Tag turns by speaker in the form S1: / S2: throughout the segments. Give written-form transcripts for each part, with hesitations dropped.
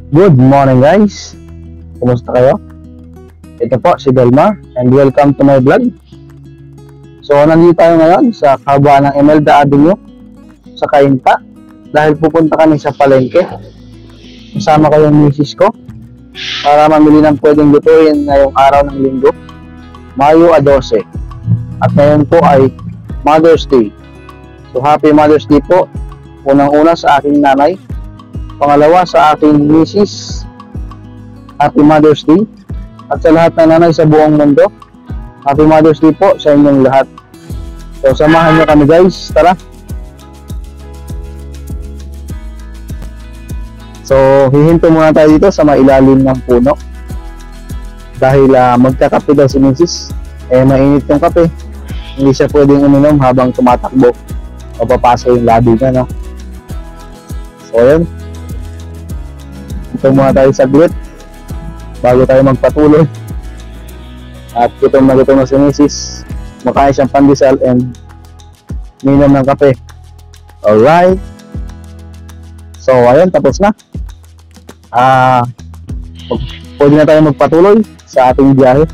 S1: Good morning guys! Kumusta kayo? Ito po si Delmar and welcome to my vlog. So nandito tayo ngayon sa kahabaan ng Imelda Avenue sa Cainta dahil pupunta kami sa palengke. Kasama ko yung misis ko para mamili ng pwedeng lutuin ngayong araw ng linggo, Mayo 12. At ngayon po ay Mother's Day. So happy Mother's Day po. Unang-una sa aking nanay, pangalawa sa aking misis, happy Mother's Day. At sa lahat ng nanay sa buong mundo, happy Mother's Day po sa inyong lahat. So samahan nyo kami guys, tara. So hihinto muna tayo dito sa mailalim ng puno dahil magkakape daw si misis. Mainit yung kape, hindi siya pwedeng uminom habang tumatakbo o papasa yung labi niya, no? So yun, ito muna tayo saglit bago tayo magpatuloy. At gutom na si misis, makain siyang pandesal and minom ng kape. Alright, so ayun, tapos na. Pwede na tayo magpatuloy sa ating biyahe.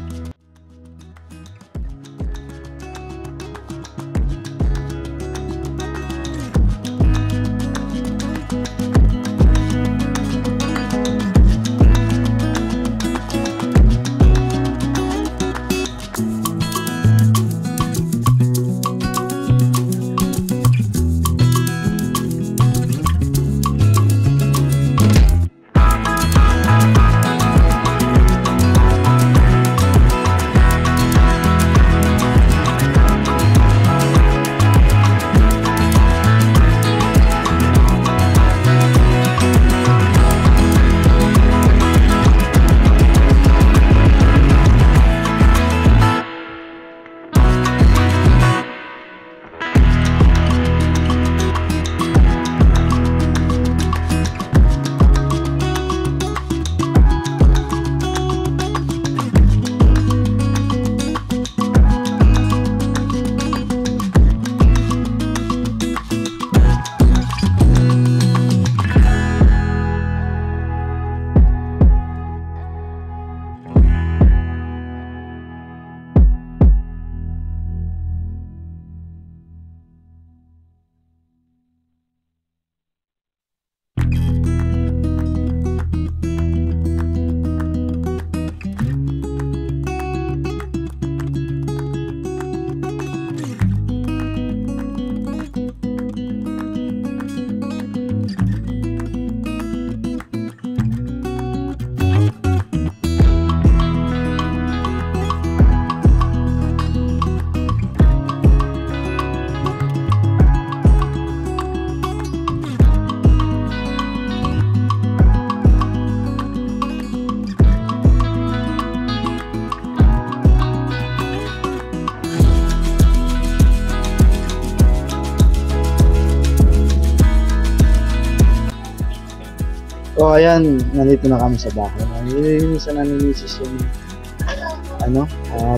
S1: So ayan, nandito na kami sa bahay. Nililinisan na ni misis yung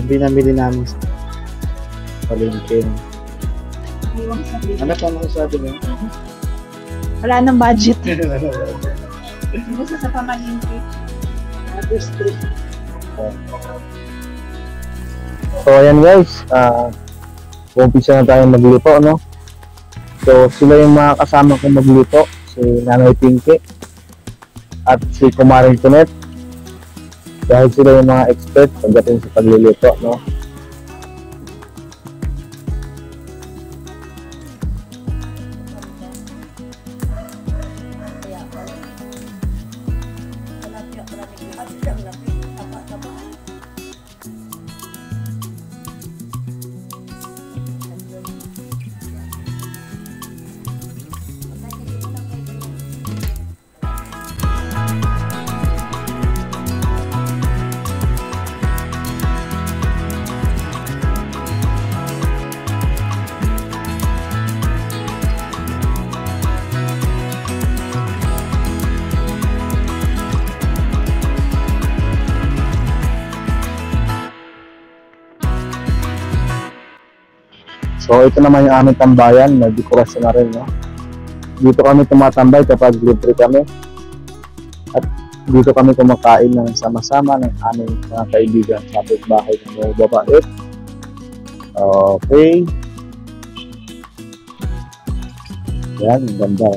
S1: binamili namin sa palengke. Ano pa masasabi niyo?
S2: Wala nang budget. Gusto sa pamalingki.
S1: So ayan guys, umpisa na tayo magluto, no? So sila yung mga kasama kong magluto, si Nanay Pinky at si Kumaring Tunet, dahil sila yung mga expert pagdating sa pagluluto, no? So ito naman yung aming tambayan, may dekorasyon na rin, no? Dito kami tumatambay kapag libre kami. At Dito kami kumakain ng sama-sama ng aming mga kaibigan sa bahay ng mga babae. Okay. Yan, ang ganda.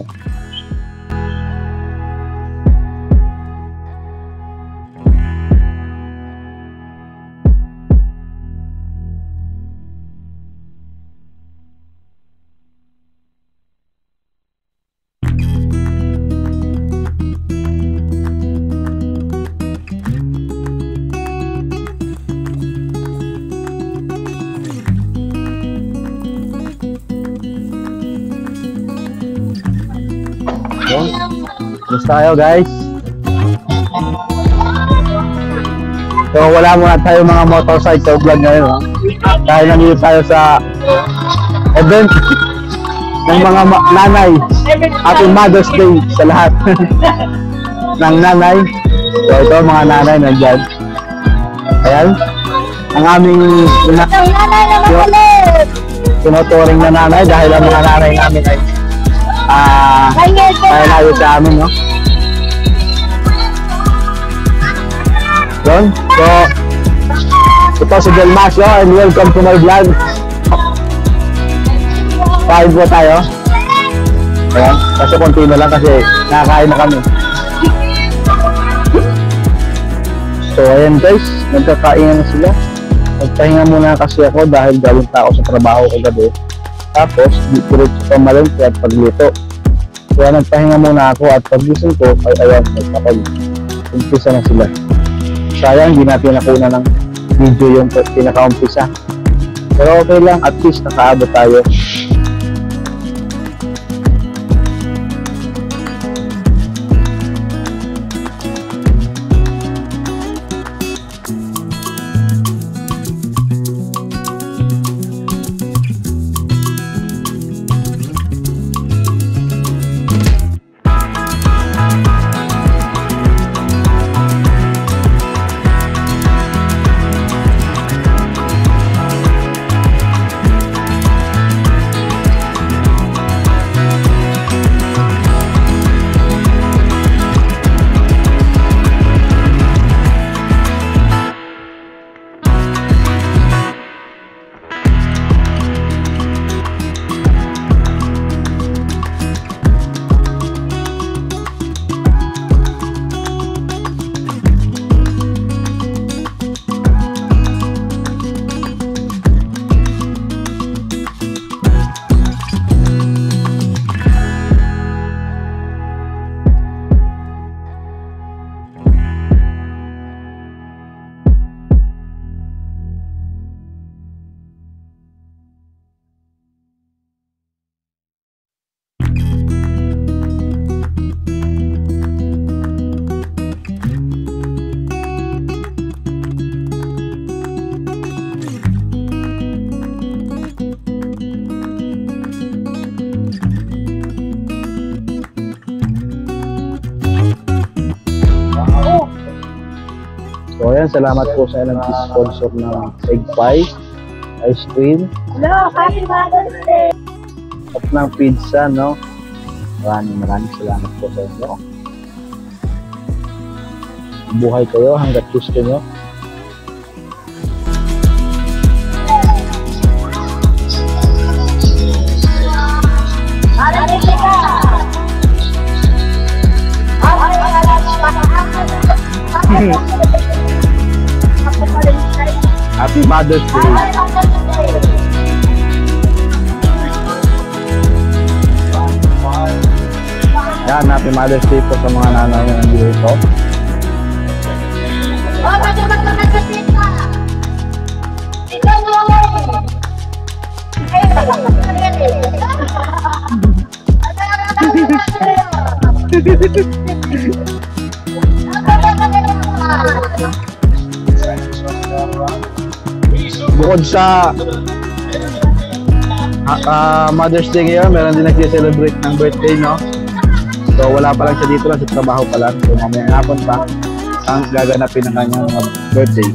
S1: So, kumusta kayo guys? So wala muna tayo mga motorcycle vlog ngayon, ha? Dahil nandito tayo sa event ng mga nanay. Happy Mother's Day sa lahat ng nanay. So ito mga nanay nandyan. Ayan, ang aming tinuturing na nanay dahil ang mga nanay namin ay tayo sa amin, no? Yun. So, ito si Delmasio and welcome to my vlog. Kain po tayo. Ayan. Kasi konti na lang kasi nakakain na kami. So, ayan guys. Nagkakain na sila. Nagpahinga muna kasi ako dahil galing pa ako sa trabaho kagabi. Tapos, diretso pa malengke at paglito. Kaya nagpahinga muna ako at paggising ko ay ayan, nagpapag-umpisa na sila. Sayang, hindi natin nakuna ng video yung pinaka-umpisa. Pero okay lang, at least nakaabot tayo. So ayan, salamat po sa ilang sponsor ng egg pie, ice cream,
S2: Happy Mother's Day!
S1: at ng pizza, no? Maraming salamat po sa inyo. Buhay kayo hanggat gusto nyo. Happy Mother's Day! Yan, Happy Mother's Day po sa mga nanay na nandito. Bukod sa Mother's Day ngayon, meron din nag-celebrate ng birthday, no? So wala pa lang siya dito, lang sa trabaho pa lang. So mamayang hapon pa ang gaganapin ng kanyang birthday.